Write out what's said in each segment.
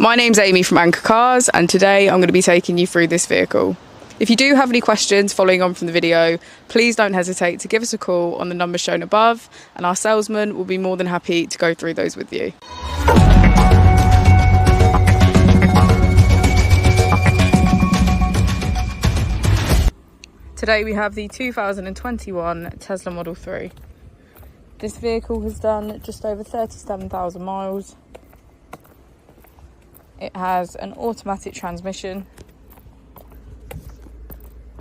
My name's Amy from Anchor Cars, and today I'm going to be taking you through this vehicle. If you do have any questions following on from the video, please don't hesitate to give us a call on the number shown above, and our salesman will be more than happy to go through those with you. Today we have the 2021 Tesla Model 3. This vehicle has done just over 37,000 miles. It has an automatic transmission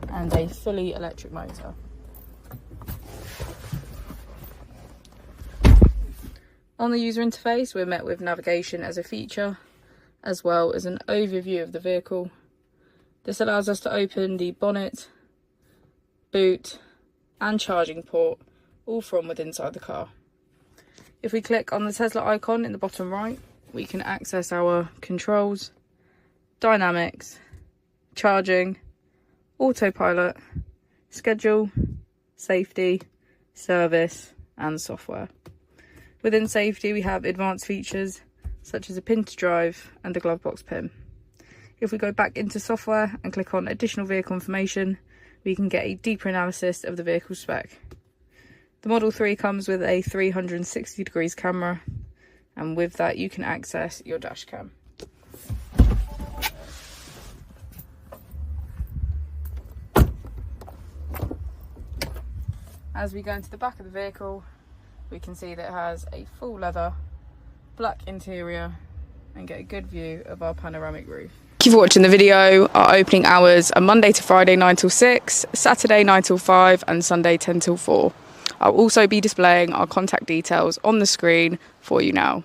and a fully electric motor. On the user interface, we're met with navigation as a feature, as well as an overview of the vehicle. This allows us to open the bonnet, boot and charging port, all from within inside the car. If we click on the Tesla icon in the bottom right, we can access our controls, dynamics, charging, autopilot, schedule, safety, service and software. Within safety we have advanced features such as a pin to drive and a glove box pin. If we go back into software and click on additional vehicle information, we can get a deeper analysis of the vehicle spec. The Model 3 comes with a 360 degrees camera, and with that you can access your dash cam. As we go into the back of the vehicle, we can see that it has a full leather, black interior, and get a good view of our panoramic roof. Thank you for watching the video. Our opening hours are Monday to Friday 9 till 6, Saturday 9 till 5 and Sunday 10 till 4. I'll also be displaying our contact details on the screen for you now.